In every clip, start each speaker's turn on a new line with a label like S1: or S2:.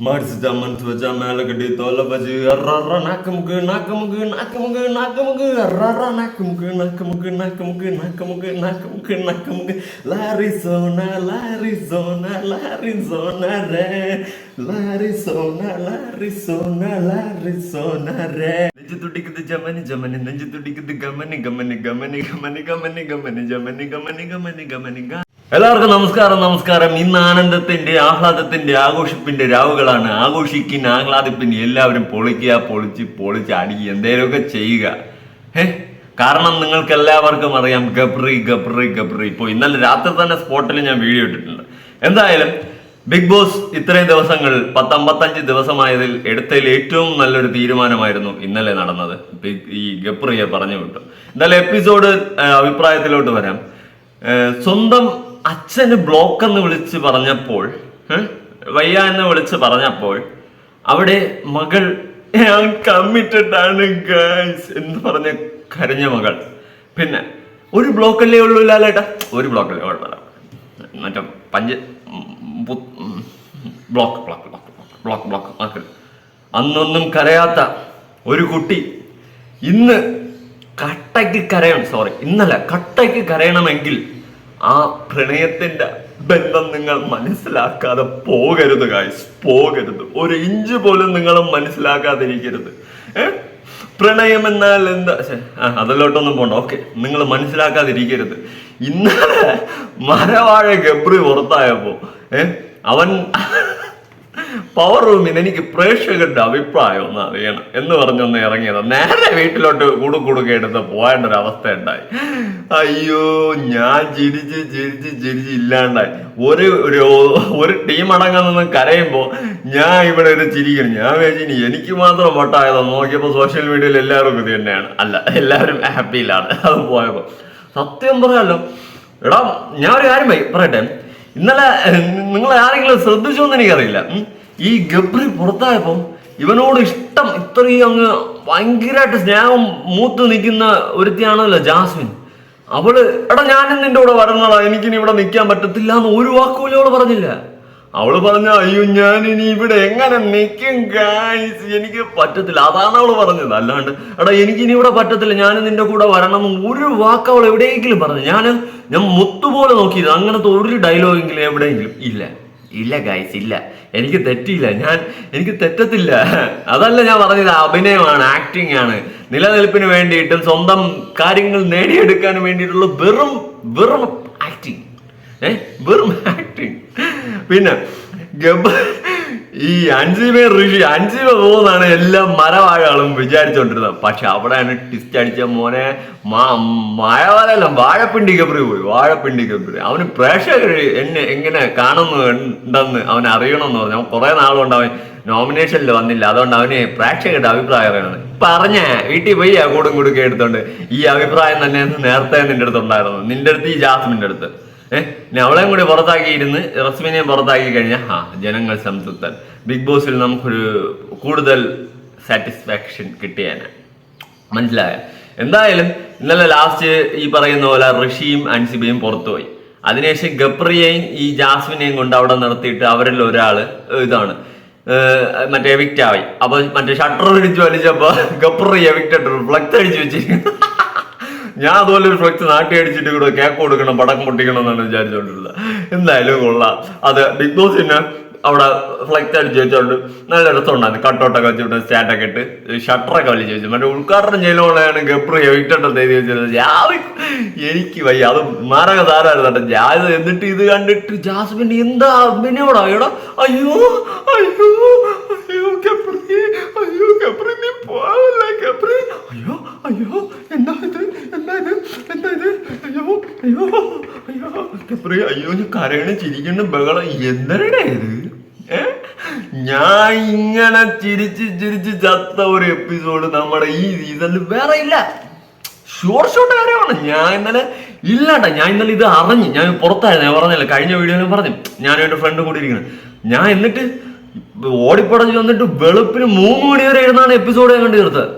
S1: Marzi zaman tua jamal gede tola baju rara nakum ge rara nakum ge Larizona re Larizona re Neju tudik de jamani neju tudik de gamani എല്ലാവർക്കും നമസ്കാരം. ഇന്ന് ആനന്ദത്തിന്റെ ആഹ്ലാദത്തിന്റെ ആഘോഷിപ്പിന്റെ രാവുകളാണ്. ആഘോഷിക്കുന്ന എല്ലാവരും പൊളിച്ച് അടിക്കുക, എന്തേലുമൊക്കെ ചെയ്യുക. കാരണം നിങ്ങൾക്ക് എല്ലാവർക്കും അറിയാം ഗബ്രി. ഇപ്പോൾ ഇന്നലെ രാത്രി തന്നെ സ്പോട്ടിൽ ഞാൻ വീഡിയോ ഇട്ടിട്ടുണ്ട്. എന്തായാലും ബിഗ് ബോസ് ഇത്രയും ദിവസങ്ങൾ 55 ദിവസമായതിൽ എടുത്തതിൽ ഏറ്റവും നല്ലൊരു തീരുമാനമായിരുന്നു ഇന്നലെ നടന്നത്. ഈ ഗബ്രിയെ പറഞ്ഞു വിട്ടു. എന്തായാലും എപ്പിസോഡ് അഭിപ്രായത്തിലോട്ട് വരാം. സ്വന്തം അച്ഛന് ബ്ലോക്ക് എന്ന് വിളിച്ച് പറഞ്ഞപ്പോൾ, വയ്യ എന്ന് വിളിച്ച് പറഞ്ഞപ്പോൾ അവിടെ മകൾ കമ്മിറ്റഡ് ആണ് ഗൈസ് എന്ന് പറഞ്ഞ കരഞ്ഞ മകൾ. പിന്നെ ഒരു ബ്ലോക്കല്ലേ ഉള്ളൂ ലാലേട്ടാ, ഒരു ബ്ലോക്കല്ലേ കുഴപ്പമില്ല, മറ്റേ ബ്ലോക്ക് അന്നൊന്നും കരയാത്ത ഒരു കുട്ടി ഇന്ന് ഇന്നലെ കട്ടയ്ക്ക് കരയണമെങ്കിൽ ആ പ്രണയത്തിന്റെ ബന്ധം നിങ്ങൾ മനസ്സിലാക്കാതെ പോകരുത് ഗായ്സ്, പോകരുത്. ഒരു ഇഞ്ച് പോലും നിങ്ങൾ മനസ്സിലാക്കാതിരിക്കരുത്. പ്രണയം എന്നാൽ എന്താ, അതിലോട്ടൊന്നും പോണ്ട. ഓക്കെ, നിങ്ങൾ മനസ്സിലാക്കാതിരിക്കരുത്. ഇന്നലെ മരവാഴ ഗബ്രി പുറത്തായപ്പോ അവൻ പവർ റൂമിൽ എനിക്ക് പ്രേക്ഷകരുടെ അഭിപ്രായം ഒന്ന് അറിയണം എന്ന് പറഞ്ഞൊന്ന് ഇറങ്ങിയത്. നേരെ വീട്ടിലോട്ട് കുടുക്കെ എടുത്ത് പോയേണ്ട ഒരു അവസ്ഥ ഉണ്ടായി. അയ്യോ, ഞാൻ ചിരിച്ച് ഇല്ലാണ്ടായി. ഒരു ടീം അടങ്ങാൻ നിന്ന് കരയുമ്പോ ഞാൻ ഇവിടെ ഒരു ചിരിക്കണം. ഞാൻ വിചാരിച്ചു എനിക്ക് മാത്രം വട്ടായതോ. നോക്കിയപ്പോ സോഷ്യൽ മീഡിയയിൽ എല്ലാവരും ഇത് തന്നെയാണ്. അല്ല, എല്ലാവരും ഹാപ്പിയിലാണ് അത് പോയപ്പോ. സത്യം പറയാലോ എടാ, ഞാൻ ഒരു കാര്യം പറയട്ടെ. ഇന്നലെ നിങ്ങൾ ആരെങ്കിലും ശ്രദ്ധിച്ചോ എന്ന് എനിക്കറിയില്ല. ഈ ഗബ്രി പുറത്തായപ്പം ഇവനോട് ഇഷ്ടം ഇത്രയും അങ്ങ് ഭയങ്കരമായിട്ട് സ്നേഹം മൂത്ത് നിൽക്കുന്ന ഒരുത്തിയാണല്ലോ ജാസ്മിൻ. അവള് എടാ ഞാനും നിന്റെ കൂടെ വരണടാ, എനിക്കിനി ഇവിടെ നിൽക്കാൻ പറ്റത്തില്ല എന്ന് ഒരു വാക്കുപോലും അവള് പറഞ്ഞില്ല. അവള് പറഞ്ഞ അയ്യോ ഞാൻ ഇനി ഇവിടെ എങ്ങനെ നിൽക്കും ഗായ്സ്, എനിക്ക് പറ്റത്തില്ല, അതാണ് അവള് പറഞ്ഞത്. അല്ലാണ്ട് എടാ എനിക്കിനി ഇവിടെ പറ്റത്തില്ല, ഞാൻ നിന്റെ കൂടെ വരണം എന്ന് ഒരു വാക്ക് അവൾ എവിടെയെങ്കിലും പറഞ്ഞു. ഞാൻ മുത്തുപോലെ നോക്കിയത് അങ്ങനത്തെ ഒരു ഡയലോഗെങ്കിലും എവിടെയെങ്കിലും ഇല്ല ഗായ്സ്, ഇല്ല. എനിക്ക് തെറ്റിയില്ല, എനിക്ക് തെറ്റത്തില്ല. അതല്ല ഞാൻ പറഞ്ഞത്, അഭിനയമാണ്, ആക്ടിങ് ആണ്. നിലനിൽപ്പിന് വേണ്ടിയിട്ടും സ്വന്തം കാര്യങ്ങൾ നേടിയെടുക്കാൻ വേണ്ടിയിട്ടുള്ള വെറും ആക്ടിങ്. പിന്നെ ഈ അൻസിബ പോകുന്നതാണ് എല്ലാ മരവാഴകളും വിചാരിച്ചോണ്ടിരുന്നത്. പക്ഷെ അവിടെയാണ് ട്വിസ്റ്റ് അടിച്ച മോനെ. മഴവലല്ല, വാഴപ്പിണ്ടി ഗബ്രി പോയി. അവന് പ്രേക്ഷകർ എന്നെ എങ്ങനെ കാണുന്നുണ്ടെന്ന് അവൻ അറിയണമെന്ന് പറഞ്ഞു. അവൻ കുറെ നാളുകൊണ്ട് അവൻ നോമിനേഷനിൽ വന്നില്ല. അതുകൊണ്ട് അവന് പ്രേക്ഷകരുടെ അഭിപ്രായം അറിയണം. പറഞ്ഞ വീട്ടിൽ പോയി കൂടുക്കെ എടുത്തോണ്ട് ഈ അഭിപ്രായം തന്നെ നേരത്തെ നിന്റെ അടുത്ത് ഉണ്ടായിരുന്നു. നിന്റെ അടുത്ത്, ഈ ജാസ്മിന്റെ അടുത്ത്. അവളെയും കൂടി പുറത്താക്കിയിരുന്ന് റസ്മിനെയും പുറത്താക്കി കഴിഞ്ഞാൽ ജനങ്ങൾ സംതൃപ്തൻ. ബിഗ് ബോസിൽ നമുക്കൊരു കൂടുതൽ സാറ്റിസ്ഫാക്ഷൻ കിട്ടിയേനെ. മനസ്സിലായ? എന്തായാലും ഇന്നലെ ലാസ്റ്റ് ഈ പറയുന്ന പോലെ ഋഷിയും അൻസിബയും പുറത്തുപോയി. അതിനുശേഷം ഗബ്രിയെയും ഈ ജാസ്മിനെയും കൊണ്ട് അവിടെ നിർത്തിയിട്ട് അവരിൽ ഒരാള് മറ്റേ എവിക്റ്റ് ആയി. അപ്പൊ മറ്റേ ഷട്ടർ പിടിച്ച് വലിച്ചപ്പോ ഗബ്രി എവിക്റ്റ് ഫ്ലക്സ് അടിച്ചു വെച്ചിരിക്കുന്നു. ഞാൻ അതുപോലെ ഒരു ഫ്ലക്സ് നാട്ടി അടിച്ചിട്ട് കൂടെ കേക്ക് കൊടുക്കണം, പടക്കം പൊട്ടിക്കണം എന്നാണ് വിചാരിച്ചോണ്ടിരുന്നത്. എന്തായാലും കൊള്ളാം. അത് ബിഗ് ബോസിന് അവിടെ ഫ്ലക്സ് അടിച്ച് വെച്ചോണ്ട് നല്ല രസമുണ്ടായിരുന്നു. കട്ടോട്ടൊക്കെ വെച്ചിട്ട് സ്റ്റാറ്റൊക്കെ ഇട്ട് ഷട്ടറൊക്കെ വലിച്ചു വെച്ചു. മറ്റേ ഉദ്ഘാടനം ചെയ്യലോളെയാണ് ഗബ്രി എവിക്റ്റഡ് എഴുതി വെച്ചത്. എനിക്ക് വയ്യ, അത് മാരക താരമായിരുന്നു കേട്ടോ. എന്നിട്ട് ഇത് കണ്ടിട്ട് ജാസ്മിൻ എന്താ അഭിനയോടാ എടാ, അയ്യോ ഗബ്രി നീ പോവല്ലേ ഗബ്രി, അയ്യോ എന്താ ഇത് അയ്യോ ഗബ്രി, അയ്യോ ഞാൻ കരയണ ചിരിക്കണ ബഹളം എന്താണ് ഇത്? ഞാൻ ഇങ്ങനെ ചിരിച്ച് ചത്ത ഒരു എപ്പിസോഡ് നമ്മുടെ ഈ സീസണിൽ വേറെ ഇല്ല. ഷോർട്ട് കാര്യമാണ്. ഞാൻ ഇന്നലെ ഇത് അറിഞ്ഞ് ഞാൻ പുറത്തായിരുന്നു. ഞാൻ പറഞ്ഞില്ല, കഴിഞ്ഞ വീഡിയോയിലും പറഞ്ഞു, ഞാനും എൻ്റെ ഫ്രണ്ടും കൂടി ഇരിക്കുന്നത്. ഞാൻ എന്നിട്ട് ഓടിപ്പടഞ്ഞ് വന്നിട്ട് വെളുപ്പിന് 3 മണി വരെ ഇരുന്നാണ് എപ്പിസോഡ് ഞാൻ കണ്ടു തീർത്തത്.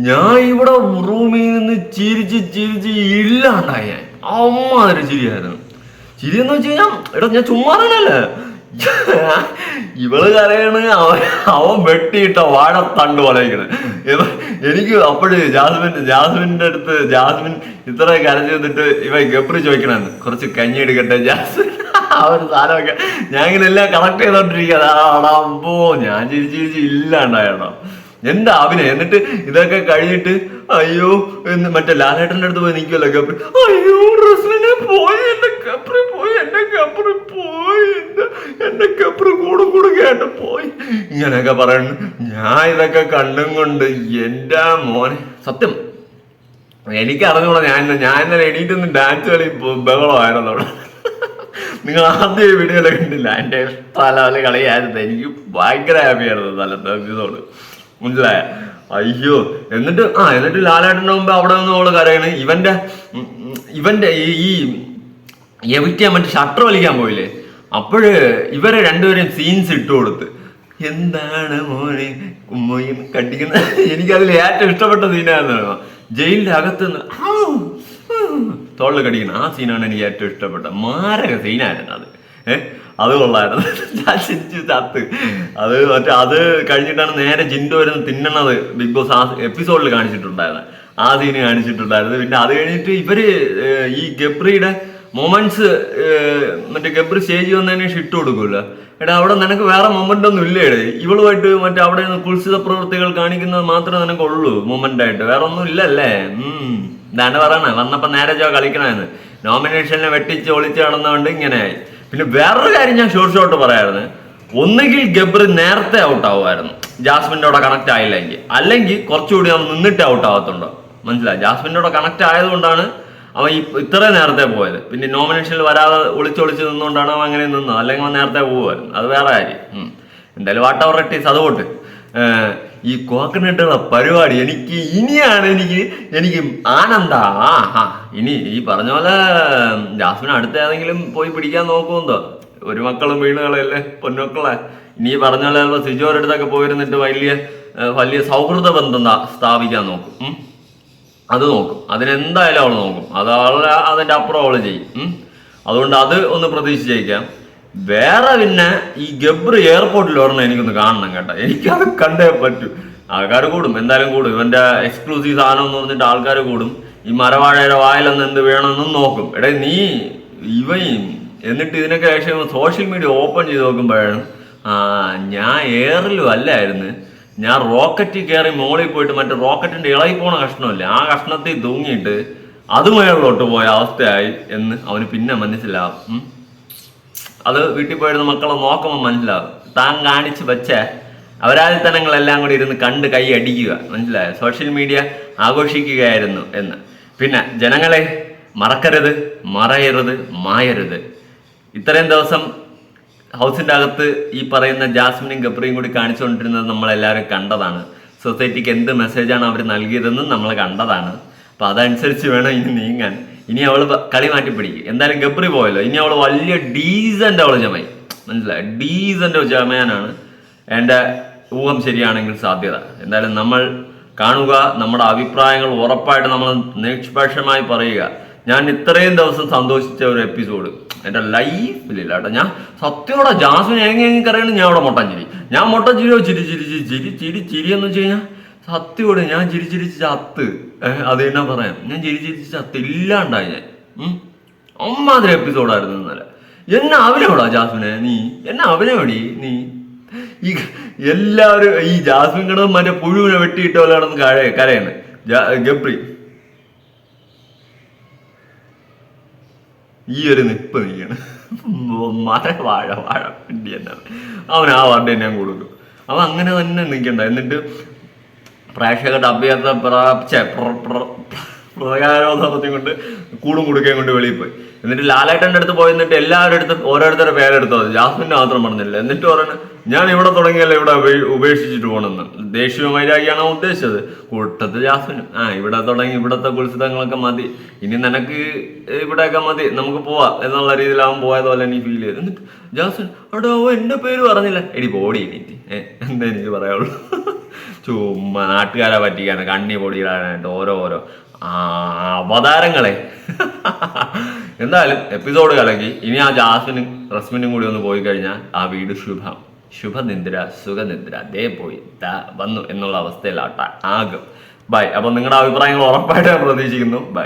S1: ഞാൻ ഇവിടെ റൂമിൽ നിന്ന് ചിരിച്ച് ഇല്ലാണ്ടായി. അമ്മാതിരി ചിരിയായിരുന്നു. ചിരി എന്ന് വെച്ച് കഴിഞ്ഞാൽ എടാ ഞാൻ ചുമ്മാറല്ലേ, ഇവള് കരയണ്, അവൻ വെട്ടിയിട്ട വാഴത്തണ്ട് പോലെ ഇരിക്കണ്. എനിക്ക് അപ്പോഴ് ജാസ്മിന്റെ അടുത്ത് ജാസ്മിൻ ഇത്ര കരഞ്ഞു നിന്നിട്ട് ഗബ്രി ചോദിക്കണെന്ന് കുറച്ച് കഞ്ഞി എടുക്കട്ടെ ജാസ്മിൻ ആ ഒരു സാധനമൊക്കെ ഞാൻ ഇങ്ങനെ എല്ലാം കണക്ട് ചെയ്തോണ്ടിരിക്കുക. അപ്പോ ഞാൻ ചിരിച്ച് ഇല്ലാണ്ടായണോ എന്താ അഭിനയം. എന്നിട്ട് ഇതൊക്കെ കഴിഞ്ഞിട്ട് അയ്യോ എന്ന് മറ്റേ ലാലേട്ടന്റെ അടുത്ത് പോയി നിൽക്കുമല്ലോ ഗബ്രി. അയ്യോ റസ്ലിനെ പോയി, എന്റെ ഗബ്രി പോയി, എന്റെ ഗബ്രി പോയി, എന്റെ ഗബ്രി കൂടും കേട്ട് പോയി ഇങ്ങനെയൊക്കെ പറയുന്നു. ഞാൻ ഇതൊക്കെ കണ്ടും കൊണ്ട് എന്റെ മോനെ സത്യം എനിക്ക് അറിഞ്ഞൂടാ. ഞാൻ ഇന്നലെ എണീറ്റൊന്ന് ഡാൻസ് കളി ബഹളമായിരുന്നു അവിടെ. നിങ്ങൾ ആദ്യം വീഡിയോയിലെ കണ്ടില്ല, എൻ്റെ ഇഷ്ടമല്ല കളിയായിരുന്നു. എനിക്ക് ഭയങ്കര ഹാപ്പിയായിരുന്നു തലത്തെ എപ്പിസോഡ്, മനസ്സിലായ. അയ്യോ എന്നിട്ട് ലാലേട്ടൻ്റെ മുമ്പ് അവിടെ നിന്ന് അവള് കരയണ്. ഇവന്റെ ഈ എവിറ്റാൻ മറ്റേ ഷട്ടർ വലിക്കാൻ പോയില്ലേ, അപ്പോഴ് ഇവരെ രണ്ടുപേരും സീൻസ് ഇട്ട് കൊടുത്ത് എന്താണ് മോനെ കുമ്മോയും കട്ടിക്കുന്ന. എനിക്കതിൽ ഏറ്റവും ഇഷ്ടപ്പെട്ട സീനായിരുന്നു ജയിലിന്റെ അകത്തുനിന്ന് തോളിൽ കടിക്കുന്ന ആ സീനാണ് എനിക്ക് ഏറ്റവും ഇഷ്ടപ്പെട്ട മാരക സീനായിരുന്നു അത്. അത് കൊള്ളായിരുന്നു. ഞാൻ ചിരിച്ചു ചത്ത്. അത് കഴിഞ്ഞിട്ടാണ് നേരെ ജിൻഡോ വരുന്ന തിന്നണത് ബിഗ് ബോസ് ആ എപ്പിസോഡിൽ കാണിച്ചിട്ടുണ്ടായിരുന്നു. ആ സീന് കാണിച്ചിട്ടുണ്ടായിരുന്നു. പിന്നെ അത് കഴിഞ്ഞിട്ട് ഇവര് ഈ ഗബ്രിയുടെ മൊമെന്റ്സ് മറ്റേ ഗബ്രി സ്റ്റേജ് വന്നതിന് ശേഷം ഇട്ട് കൊടുക്കൂല. എടാ അവിടെ നിനക്ക് വേറെ മൊമെന്റ് ഒന്നും ഇല്ലേടേ, ഇവളുമായിട്ട് മറ്റേ അവിടെ നിന്ന് കുൽസിത പ്രവൃത്തികൾ കാണിക്കുന്നത് മാത്രമേ നിനക്കുള്ളൂ മൊമെന്റ് ആയിട്ട്, വേറെ ഒന്നും ഇല്ലല്ലേ. ഇതാണ് പറയണേ വന്നപ്പോ നേരെ കളിക്കണമെന്ന്. നോമിനേഷനെ വെട്ടിച്ച് ഒളിച്ച് നടന്നുകൊണ്ട് ഇങ്ങനെയായി. പിന്നെ വേറൊരു കാര്യം ഞാൻ ഷോർട്ട് പറയായിരുന്നു, ഒന്നുകിൽ ഗബ്രി നേരത്തെ ഔട്ട് ആവുമായിരുന്നു ജാസ്മിൻ്റെ കൂടെ കണക്ട് ആയില്ലെങ്കിൽ, അല്ലെങ്കിൽ കുറച്ചുകൂടി അവൻ നിന്നിട്ട് ഔട്ട് ആവത്തുണ്ടോ, മനസ്സിലായി. ജാസ്മിൻ്റെ കൂടെ കണക്ട് ആയതുകൊണ്ടാണ് അവൻ ഇത്രയും നേരത്തെ പോയത്. പിന്നെ നോമിനേഷനിൽ വരാതെ ഒളിച്ചൊളിച്ച് നിന്നുകൊണ്ടാണ് അവൻ അങ്ങനെ നിന്നത്, അല്ലെങ്കിൽ അവൻ നേരത്തെ പോകുമായിരുന്നു, അത് വേറെ കാര്യം. എന്തായാലും വാട്ട് എവർ ഇറ്റ് ഈസ്. അതുകൊണ്ട് ഈ കോക്കനട്ടുള്ള പരിപാടി ഇനിയാണ് എനിക്ക് ആനന്ദാ. ഇനി ഈ പറഞ്ഞ പോലെ ജാസ്മിൻ അടുത്ത ഏതെങ്കിലും പോയി പിടിക്കാൻ നോക്കുമെന്തോ. ഒരു മക്കളും വീണുകളല്ലേ പൊന്നുമക്കളെ. ഇനി പറഞ്ഞ പോലെ സിജോയുടെ അടുത്തൊക്കെ പോയിരുന്നിട്ട് വലിയ സൗഹൃദ ബന്ധം സ്ഥാപിക്കാൻ നോക്കും. അത് നോക്കും, അതിനെന്തായാലും അവൾ നോക്കും. അതിൻ്റെ അപ്പുറം അവള് ചെയ്യും. അതുകൊണ്ട് അത് ഒന്ന് പ്രതീക്ഷിച്ചേക്കാം. വേറെ പിന്നെ ഈ ഗബ്രി എയർപോർട്ടിൽ ഒരെണ്ണം എനിക്കൊന്ന് കാണണം കേട്ടോ. എനിക്കത് കണ്ടേ പറ്റൂ. ആൾക്കാർ കൂടും, എന്തായാലും കൂടും. ഇവന്റെ എക്സ്ക്ലൂസീവ് സാധനം എന്ന് പറഞ്ഞിട്ട് ആൾക്കാർ കൂടും. ഈ മരവാഴയുടെ വായിലെന്ന് എന്ത് വേണമെന്നും നോക്കും. എടേ എന്നിട്ട് ഇതിനൊക്കെ ശേഷം സോഷ്യൽ മീഡിയ ഓപ്പൺ ചെയ്ത് നോക്കുമ്പോഴാണ് ഞാൻ എയറിലും അല്ലായിരുന്നു, ഞാൻ റോക്കറ്റിൽ കയറി മോളിൽ പോയിട്ട് മറ്റേ റോക്കറ്റിന്റെ ഇളകി പോണ കഷ്ണമില്ല, ആ കഷ്ണത്തിൽ തൂങ്ങിയിട്ട് അത് മുകളിലോട്ട് പോയ അവസ്ഥയായി എന്ന് അവന് പിന്നെ മനസ്സിലാവും. അത് വീട്ടിൽ പോയിരുന്ന മക്കളെ നോക്കുമ്പോൾ മനസ്സിലാവും. താൻ കാണിച്ച് വെച്ച അവരാധിത്തനങ്ങളെല്ലാം കൂടി ഇരുന്ന് കണ്ട് കൈ അടിക്കുക, മനസ്സിലായോ. സോഷ്യൽ മീഡിയ ആഘോഷിക്കുകയായിരുന്നു എന്ന്. പിന്നെ ജനങ്ങളെ മറക്കരുത്, മറയരുത്, മായരുത്. ഇത്രയും ദിവസം ഹൗസിൻ്റെ അകത്ത് ഈ പറയുന്ന ജാസ്മിനും ഗബ്രിയും കൂടി കാണിച്ചുകൊണ്ടിരുന്നത് നമ്മളെല്ലാവരും കണ്ടതാണ്. സൊസൈറ്റിക്ക് എന്ത് മെസ്സേജാണ് അവർ നൽകിയതെന്ന് നമ്മൾ കണ്ടതാണ്. അപ്പം അതനുസരിച്ച് വേണം ഇനി നീങ്ങാൻ. ഇനി അവൾ കളി മാറ്റി പിടിക്കും. എന്തായാലും ഗബ്രി പോയല്ലോ, ഇനി അവൾ വലിയ ഡീസൻ്റ് അവൾ ചമയി, മനസ്സിലായി. ഡീസൻ്റ് ചമയാനാണ് എൻ്റെ ഊഹം ശരിയാണെങ്കിൽ സാധ്യത. എന്തായാലും നമ്മൾ കാണുക, നമ്മുടെ അഭിപ്രായങ്ങൾ ഉറപ്പായിട്ട് നമ്മൾ നിഷ്പക്ഷമായി പറയുക. ഞാൻ ഇത്രയും ദിവസം സന്തോഷിച്ച ഒരു എപ്പിസോഡ് എൻ്റെ ലൈഫിലില്ല കേട്ടോ. ഞാൻ സത്യോടെ ജാസ്മിൻ എങ്ങനെ കറിയണം, ഞാൻ അവിടെ ചിരി. ഞാൻ ചിരിയോ ചിരി എന്ന് വെച്ച് കഴിഞ്ഞാൽ സത്യോടെ ഞാൻ ചിരിച്ച് ചത്ത്. അത് എന്നാ പറയാം, ഞാൻ ചിരിച്ച് ചത്ത് ഇല്ലാണ്ടായി ഞാൻ. അമ്മാതിരി എപ്പിസോഡായിരുന്നു ഇന്നലെ. എന്നെ അഭിനയോടാ ജാസ്മിനെ എന്നെ അഭിനയോടി നീ. ഈ എല്ലാവരും ഈ ജാസ്മിൻ കിടന്ന് മറ്റേ പുഴുവിനെ വെട്ടിയിട്ട പോലെ കിടന്ന് കരയാണ് ഗബ്രി. ഈ ഒരു നിപ്പ് നീയാണ് വാഴ പിണ്ടി എന്നാണ് അവൻ. ആ വാർഡ് ഞാൻ കൊടുക്കും. അവൻ അങ്ങനെ തന്നെ നിൽക്കണ്ട. എന്നിട്ട് പ്രേക്ഷകരുടെ അഭ്യർത്ഥന പ്രകാരം നടത്തി കൊണ്ട് കൊടുക്കുകയും കൊണ്ട് വെളിയിൽ പോയി. എന്നിട്ട് ലാലേട്ടൻ്റെ അടുത്ത് പോയി എന്നിട്ട് എല്ലാവരുടെ അടുത്തും ഓരോരുത്തരുടെ പേരെടുത്തോ, ജാസ്മിൻ്റെ മാത്രം പറഞ്ഞില്ല. എന്നിട്ട് പറഞ്ഞു ഞാൻ ഇവിടെ തുടങ്ങിയല്ല ഇവിടെ ഉപേക്ഷിച്ചിട്ട് പോകണമെന്ന്. ദേശീയ വൈരാഗ്യാണ് ഉദ്ദേശിച്ചത്. കൂട്ടത്തിൽ ജാസ്മിൻ ഇവിടെ തുടങ്ങി, ഇവിടത്തെ കുൽസിതങ്ങളൊക്കെ മതി, ഇനി നിനക്ക് ഇവിടെയൊക്കെ മതി, നമുക്ക് പോവാം എന്നുള്ള രീതിയിലാവും പോയതുപോലെ എനിക്ക് ഫീൽ ചെയ്തു. എന്നിട്ട് ജാസ്മിൻ അവിടെ എൻ്റെ പേര് പറഞ്ഞില്ല. എടി ബോഡി എണീറ്റ് എന്താ എനിക്ക് പറയാനുള്ളൂ. ചുമ്മാ നാട്ടുകാരെ പറ്റിക്കാണ്, കണ്ണി പൊടിയിടാനായിട്ട് ഓരോ അവതാരങ്ങളെ എന്തായാലും എപ്പിസോഡ് കലക്കി. ഇനി ആ ജാസ്മിനും റസ്മിനും കൂടി ഒന്ന് പോയി കഴിഞ്ഞാൽ ആ വീട് ശുഭനിദ്ര സുഖനിദ്ര ദേ പോയി വന്നു എന്നുള്ള അവസ്ഥയിലാട്ട ആകും. ബൈ. അപ്പൊ നിങ്ങളുടെ അഭിപ്രായങ്ങൾ ഉറപ്പായിട്ട് ഞാൻ പ്രതീക്ഷിക്കുന്നു. ബൈ.